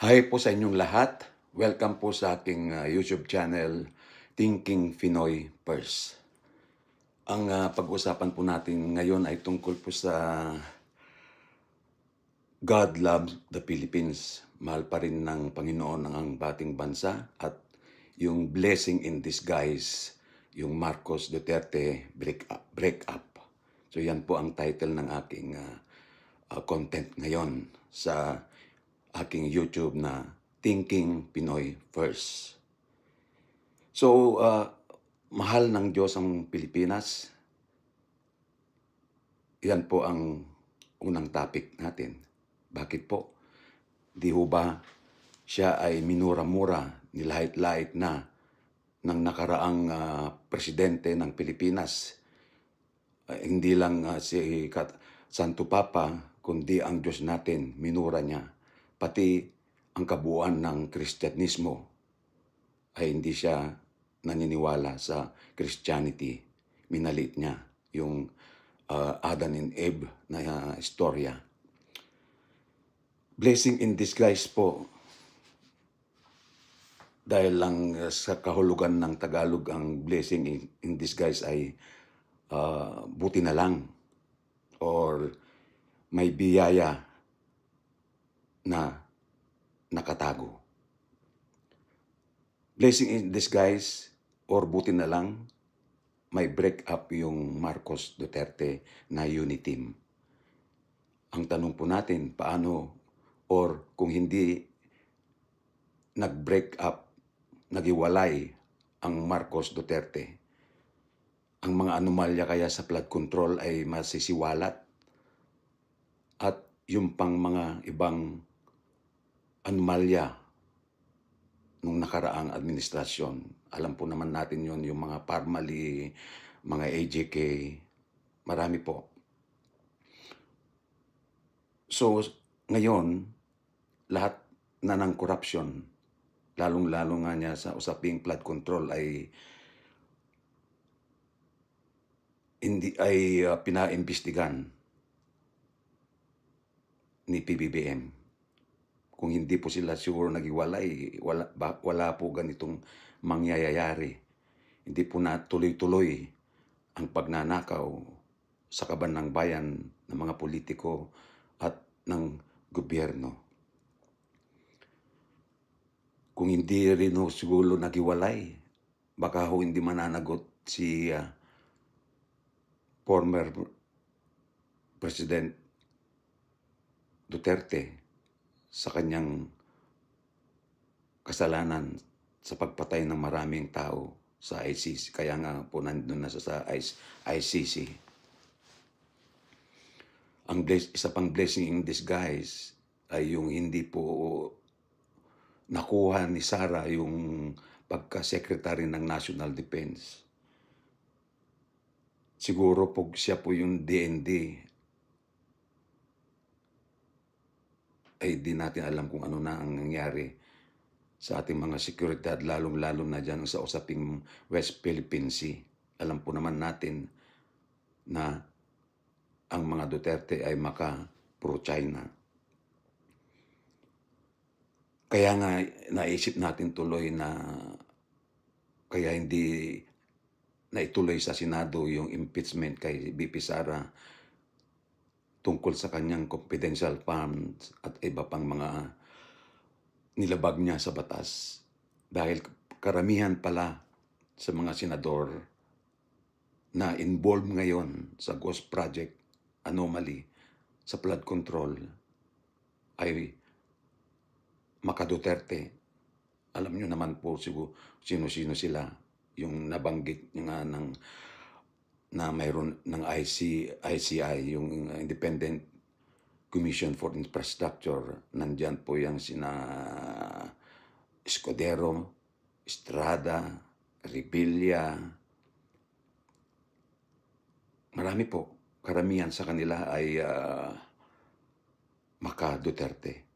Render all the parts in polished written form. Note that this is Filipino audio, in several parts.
Hi po sa inyong lahat. Welcome po sa aking YouTube channel, Thinking Pinoy First. Ang pag-usapan po natin ngayon ay tungkol po sa God loves the Philippines. Mahal pa rin ng Panginoon ang bating bansa at yung blessing in disguise, yung Marcos Duterte break up. So yan po ang title ng aking content ngayon sa aking YouTube na Thinking Pinoy First. So, mahal ng Diyos ang Pilipinas. Yan po ang unang topic natin. Bakit po? Di ho ba siya ay minura-mura, nilahit-lahit na ng nakaraang presidente ng Pilipinas. Hindi lang si Santo Papa, kundi ang Diyos natin, minura niya. Pati ang kabuuan ng Kristyanismo ay hindi siya naniniwala sa Christianity. Minalit niya yung Adam and Eve na istorya. Blessing in disguise po. Dahil lang sa kahulugan ng Tagalog ang blessing in disguise ay buti na lang or may biyaya na nakatago. Blessing in disguise or buti na lang may break up yung Marcos Duterte na unity team. Ang tanong po natin, paano or kung hindi nag-break up, nagiwalay ang Marcos Duterte, ang mga anomalya kaya sa flood control ay masisiwalat at yung pang mga ibang anomalya nung nakaraang administrasyon. Alam po naman natin yon, yung mga Parmali, mga AJK, marami po. So, ngayon, lahat na ng corruption, lalong-lalo nga niya sa usaping flood control ay pinaimbestigan ni PBBM. Kung hindi po sila siguro nagiwalay, wala po ganitong mangyayari. Hindi po na tuloy-tuloy ang pagnanakaw sa kaban ng bayan ng mga politiko at ng gobyerno. Kung hindi rin siguro nagiwalay, baka hindi mananagot si former President Duterte sa kanyang kasalanan sa pagpatay ng maraming tao sa ICC. Kaya nga po nandun na sa ICC. Isa pang blessing in disguise ay yung hindi po nakuha ni Sara yung pagka-secretary ng National Defense. Siguro po siya po yung DND ay di natin alam kung ano na ang nangyari sa ating mga seguridad, lalong-lalo na dyan sa usaping West Philippine Sea. Alam po naman natin na ang mga Duterte ay pro-China. Kaya nga naisip natin tuloy na kaya hindi naituloy sa Senado yung impeachment kay BP Sara tungkol sa kanyang confidential funds at iba pang mga nilabag niya sa batas. Dahil karamihan pala sa mga senador na involved ngayon sa Ghost Project anomaly sa flood control ay Duterte. Alam niyo naman po siguro sino-sino sila, yung nabanggit nga na mayroon ng ICI, yung Independent Commission for Infrastructure. Nandyan po yung sina Escudero, Estrada, Revilla. Marami po. Karamihan sa kanila ay Duterte.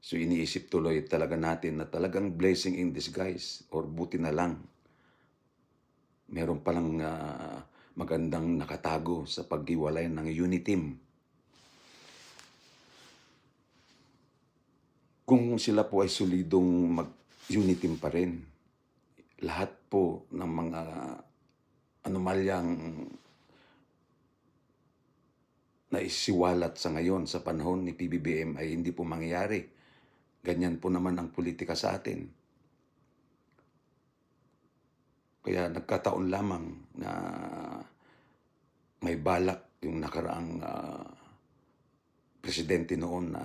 So iniisip tuloy talaga natin na talagang blessing in disguise or buti na lang. Meron palang magandang nakatago sa paghiwalay ng unity team. kung sila po ay solidong mag-unity team pa rin, lahat po ng mga anomalyang naisiwalat sa ngayon sa panahon ni PBBM ay hindi po mangyayari. Ganyan po naman ang politika sa atin. Kaya nagkataon lamang na may balak yung nakaraang presidente noon na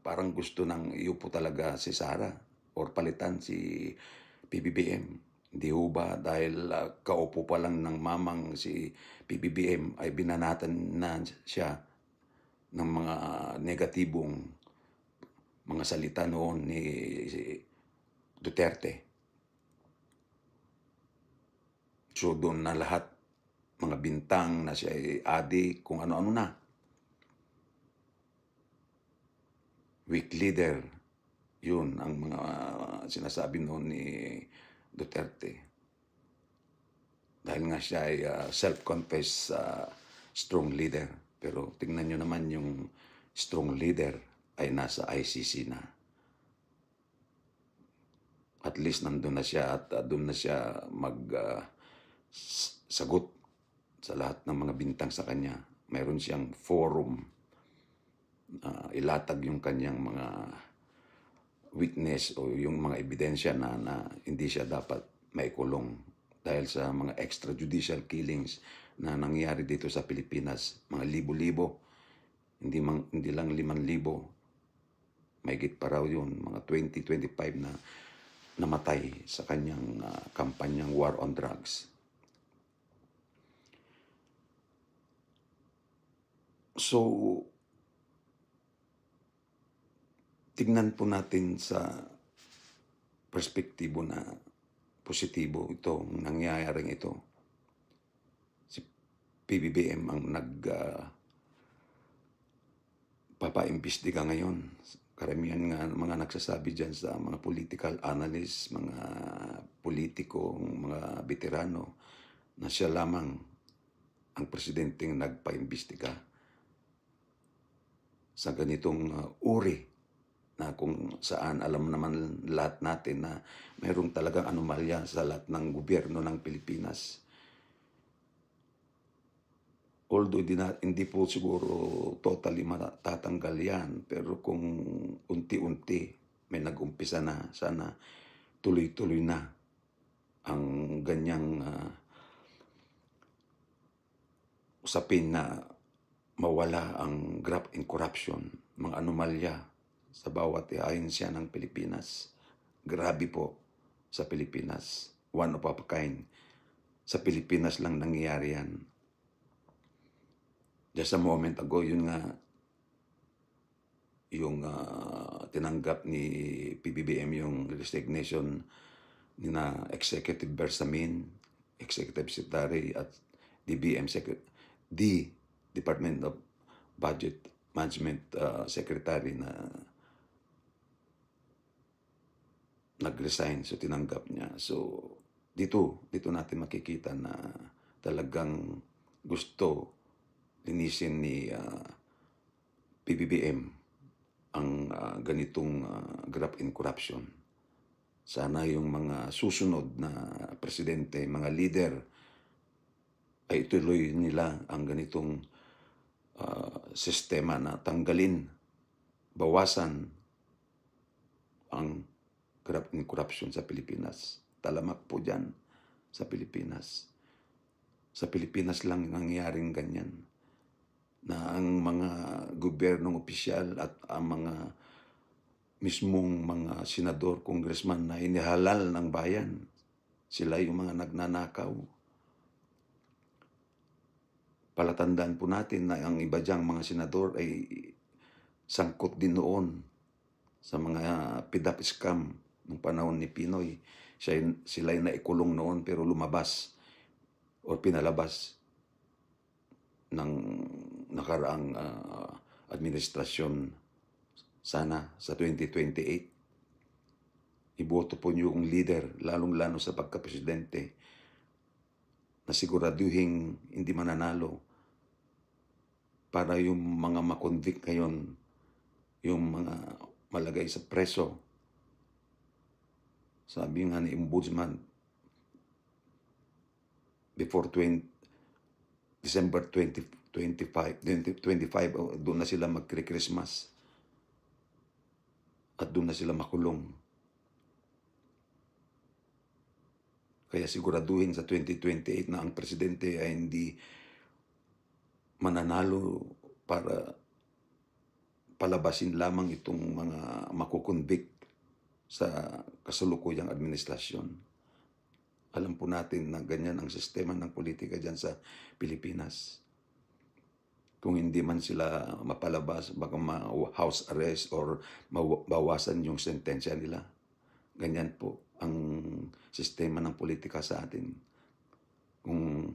parang gusto nang iupo talaga si Sara or palitan si PBBM. Hindi ho ba dahil kaupo pa lang ng mamang si PBBM ay binanatan na siya ng mga negatibong mga salita noon ni Duterte. So doon na lahat, mga bintang na siya ay adik, kung ano-ano na. Weak leader, yun ang mga sinasabi noon ni Duterte. Dahil nga siya ay self-confessed strong leader. Pero tingnan nyo naman yung strong leader ay nasa ICC na. At least nandun na siya at doon na siya sagot sa lahat ng mga bintang sa kanya. Mayroon siyang forum, ilatag yung kanyang mga witness o yung mga ebidensya na hindi siya dapat maikulong dahil sa mga extrajudicial killings na nangyari dito sa Pilipinas. Mga libo-libo, hindi lang 5,000, mahigit pa raw yun, mga 20-25 na namatay sa kanyang kampanyang war on drugs. So, tignan po natin sa perspektibo na positibo itong nangyayaring ito. Si PBBM ang papaimbestiga ngayon. Karamihan nga mga nagsasabi dyan sa mga political analysts, mga politiko, mga veterano, na siya lamang ang presidenteng nagpaimbestiga sa ganitong uri na kung saan alam naman lahat natin na mayroong talagang anomalya sa lahat ng gobyerno ng Pilipinas. Although hindi po siguro totally matatanggal yan, pero kung unti-unti may nag-umpisa na, sana tuloy-tuloy na ang ganyang usapin na mawala ang graft and corruption, mga anomalya sa bawat ahensya ng Pilipinas. Grabe po sa Pilipinas. One of a kind. Sa Pilipinas lang nangyayari yan. Just a moment ago, yun nga, yung tinanggap ni PBBM yung resignation ni na Executive Bersamin, Executive Secretary at DBM the Department of Budget Management Secretary na nag-resign, so tinanggap niya. So dito natin makikita na talagang gusto linisin ni PBBM ang ganitong graft and corruption. Sana yung mga susunod na presidente, mga leader, ay ituloy nila ang ganitong sistema na tanggalin, bawasan ang graft and corruption sa Pilipinas. Talamak po dyan sa Pilipinas. Sa Pilipinas lang nangyaring ganyan, na ang mga gobyernong opisyal at ang mga mismong mga senador, congressman na inihalal ng bayan, sila yung mga nagnanakaw. Palatandaan po natin na ang iba dyang mga senador ay sangkot din noon sa mga PDAP scam ng panahon ni Pinoy. Sila ay naikulong noon pero lumabas o pinalabas ng nakaraang administrasyon. Sana sa 2028, iboto po niyo yung leader, lalong-lalo sa pagka-presidente, na siguraduhin hindi mananalo para yung mga makonvict ngayon, yung mga malagay sa preso. Sabi nga ni Ombudsman, before December 2025, doon na sila magkri-Christmas. At doon na sila makulong. Kaya siguraduhin sa 2028 na ang presidente ay hindi mananalo para palabasin lamang itong mga makukonvict sa kasalukuyang administrasyon. Alam po natin na ganyan ang sistema ng politika dyan sa Pilipinas. Kung hindi man sila mapalabas, baka ma-house arrest or mabawasan yung sentensya nila. Ganyan po ang sistema ng politika sa atin. Kung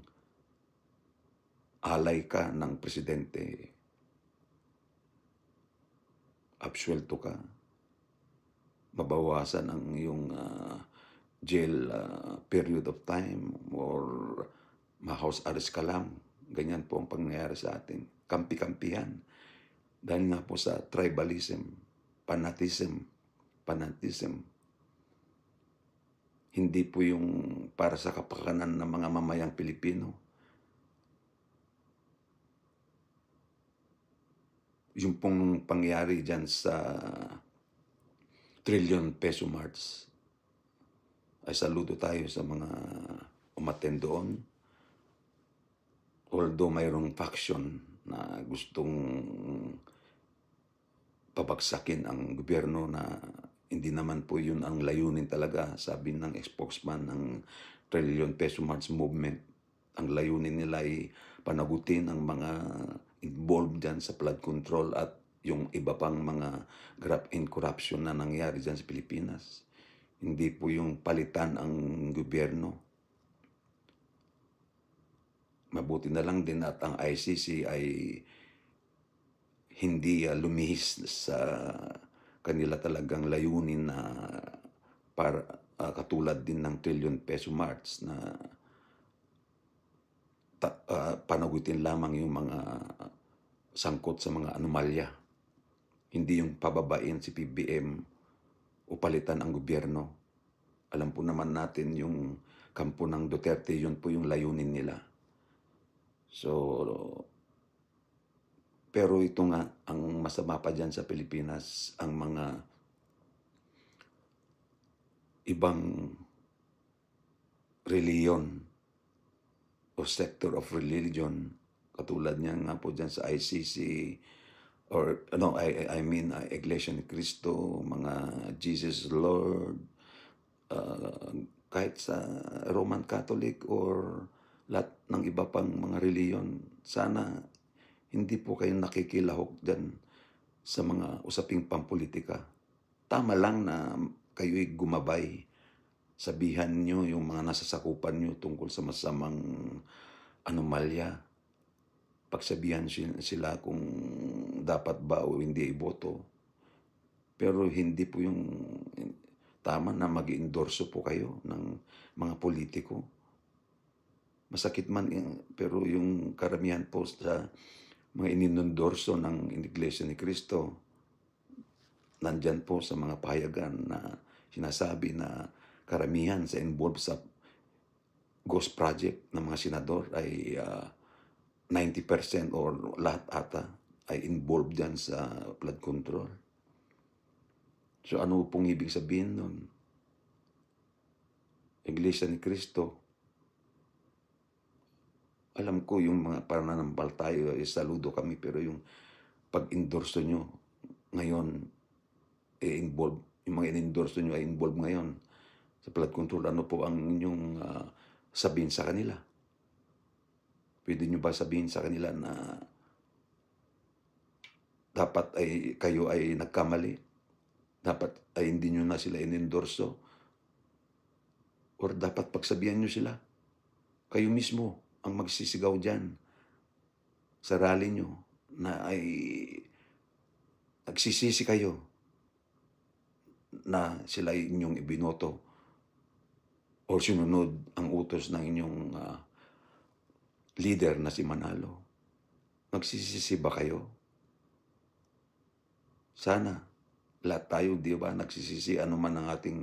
alay ka ng presidente, absuelto ka, mabawasan ang iyong jail period of time or ma-house arrest ka lang. Ganyan po ang pangyayari sa atin. Kampi-kampihan. Dahil nga po sa tribalism, fanatism. Hindi po yung para sa kapakanan ng mga mamayang Pilipino. Yung pong pangyari dyan sa trillion peso march, ay saludo tayo sa mga umattend doon. Although mayroong faction na gustong pabagsakin ang gobyerno na hindi naman po yun ang layunin talaga, sabi ng spokesman ng trillion peso march movement. Ang layunin nila ay panagutin ang mga involved dyan sa flood control at yung iba pang mga graft and corruption na nangyari dyan sa Pilipinas. Hindi po yung palitan ang gobyerno. Mabuti na lang din at ang ICC ay hindi lumihis sa kanila talagang layunin na para katulad din ng trillion peso march na panagutin lamang yung mga sangkot sa mga anomalya. Hindi yung pababain si PBM o palitan ang gobyerno. Alam po naman natin yung kampo ng Duterte, yun po yung layunin nila. So, pero ito nga, ang masama pa dyan sa Pilipinas, ang mga ibang reliyon o sector of religion, katulad niya nga po dyan sa ICC, or no, I mean Iglesia ni Cristo, mga Jesus Lord, kahit sa Roman Catholic or lahat ng iba pang mga reliyon, sana hindi po kayo nakikilahok dyan sa mga usaping pampolitika. Tama lang na kayo'y gumabay. Sabihan nyo yung mga nasasakupan nyo tungkol sa masamang anomalya. Pagsabihan sila kung dapat ba o hindi iboto. Pero hindi po yung tama na mag-endorso po kayo ng mga politiko. Masakit man, pero yung karamihan po sa mga ininondorso ng Iglesia ni Cristo, nandyan po sa mga pahayagan na sinasabi na karamihan sa involved sa ghost project ng mga senador ay 90% or lahat ata ay involved dyan sa flood control. So ano pong ibig sabihin nun? Iglesia ni Cristo, alam ko yung mga pananampalataya, saludo kami, pero yung pag-endorso nyo ngayon, involved, yung mga in-endorso nyo ay involved ngayon sa flood control, ano po ang inyong sabihin sa kanila? Pwede nyo ba sabihin sa kanila na dapat ay kayo ay nagkamali? Dapat ay hindi nyo na sila in-endorso? Or dapat pagsabihan nyo sila? Kayo mismo ang magsisigaw dyan sa rally nyo na ay nagsisisi kayo na sila inyong ibinoto o sinunod ang utos ng inyong leader na si Manalo. Magsisisi ba kayo? Sana Lahat tayo, di ba, nagsisisi anuman ang ating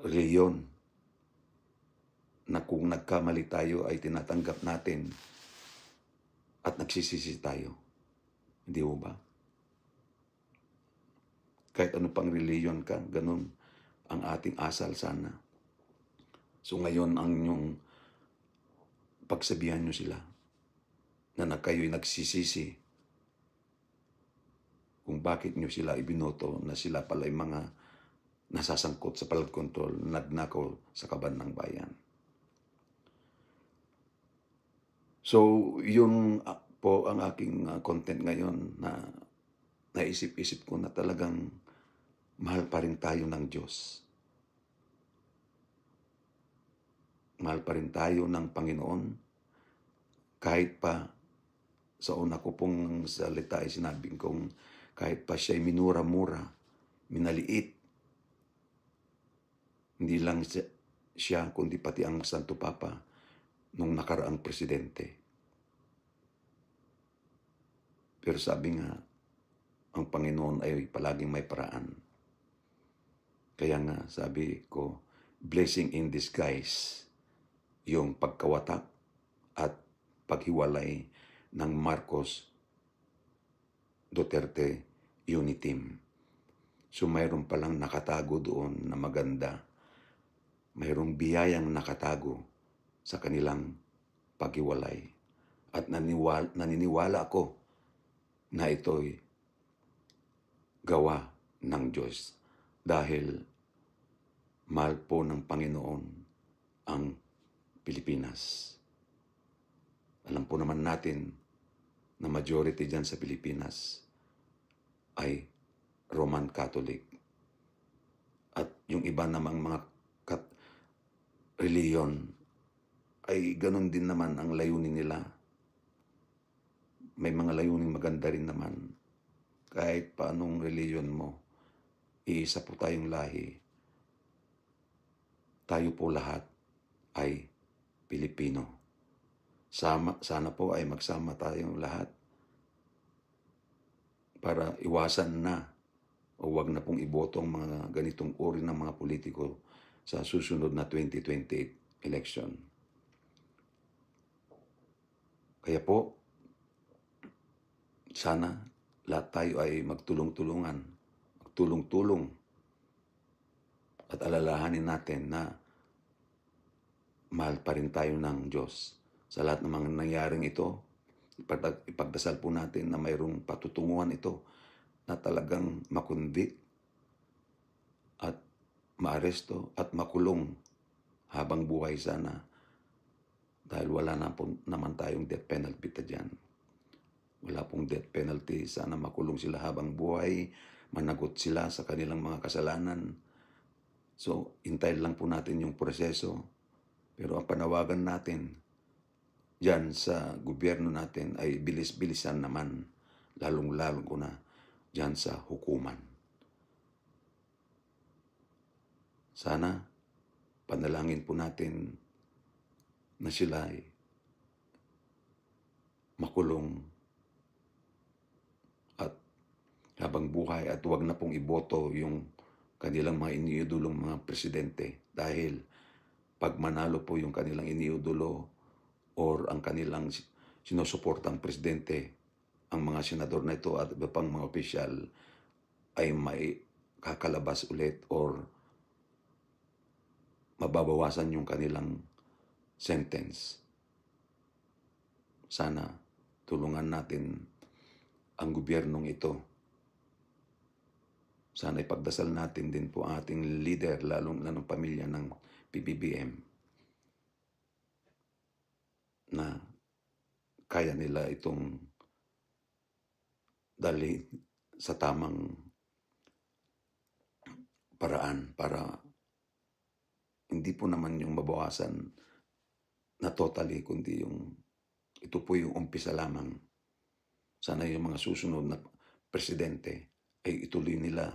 reliyon, na kung nagkamali tayo ay tinatanggap natin at nagsisisi tayo. Hindi mo ba? Kahit ano pang reliyon ka, ganun ang ating asal sana. So ngayon ang inyong pagsabihan nyo sila na kayo'y nagsisisi kung bakit nyo sila ibinoto na sila pala'y mga nasasangkot sa flood control, nagnakaw sa kaban ng bayan. So, yun po ang aking content ngayon na naisip-isip ko na talagang mahal pa rin tayo ng Diyos. Mahal pa rin tayo ng Panginoon kahit pa sa una ko pong salita ay sinabing kong kahit pa siya'y minura-mura, minaliit, hindi lang siya kundi pati ang Santo Papa nung nakaraang presidente. Pero sabi nga, ang Panginoon ay palaging may paraan. Kaya nga sabi ko, blessing in disguise yung pagkawatak at paghiwalay ng Marcos Duterte Unity Team. So mayroon palang nakatago doon na maganda. Mayroong biyayang nakatago sa kanilang paghiwalay. At naniniwala ako na ito'y gawa ng Diyos. Dahil mahal po ng Panginoon ang Pilipinas. Alam po naman natin na majority dyan sa Pilipinas ay Roman Catholic. At yung iba namang mga reliyon ay ganun din naman ang layunin nila. May mga layunin maganda rin naman. Kahit paanong reliyon mo, iisa po tayong lahi. Tayo po lahat ay Pilipino. Sana po ay magsama tayong lahat para iwasan na o wag na pong iboto ang mga ganitong uri ng mga politiko sa susunod na 2028 election. Kaya po, sana lahat tayo ay magtulong-tulungan, magtulong-tulong at alalahanin natin na mahal pa rin tayo ng Diyos. Sa lahat ng mga nangyaring ito, ipagdasal po natin na mayroong patutunguhan ito na talagang makundi at maaresto at makulong habang buhay sana. Dahil wala na po naman tayong death penalty dyan. Wala pong death penalty. Sana makulong sila habang buhay, managot sila sa kanilang mga kasalanan. So, hintayin lang po natin yung proseso. Pero ang panawagan natin dyan sa gobyerno natin ay bilis-bilisan naman, lalong-lalo ko na dyan sa hukuman. Sana, panalangin po natin na sila ay makulong at habang buhay at huwag na pong iboto yung kanilang mga iniidolong mga presidente dahil pag manalo po yung kanilang iniidolo or ang kanilang sinusuportang presidente, ang mga senador na ito at iba pang mga opisyal ay may kakalabas ulit or mababawasan yung kanilang sentence. Sana tulungan natin ang gobyernong ito. Sana ipagdasal natin din po ang ating leader, lalong pamilya ng PBBM, na kaya nila itong dali sa tamang paraan para hindi po naman yung mabawasan na totally, kundi yung ito po yung umpisa lamang. Sana yung mga susunod na presidente ay ituloy nila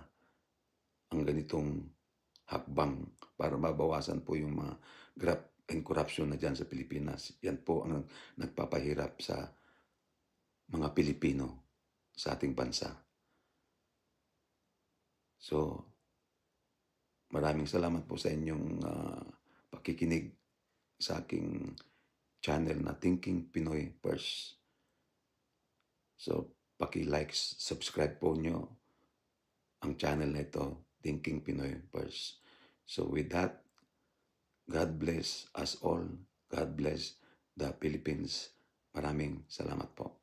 ang ganitong hakbang para mabawasan po yung mga graft and corruption na dyan sa Pilipinas. Yan po ang nagpapahirap sa mga Pilipino sa ating bansa. So, maraming salamat po sa inyong pakikinig sa aking channel na Thinking Pinoy First. So, paki-like, subscribe po nyo ang channel na ito, Thinking Pinoy First. So with that, God bless us all. God bless the Philippines. Maraming salamat po.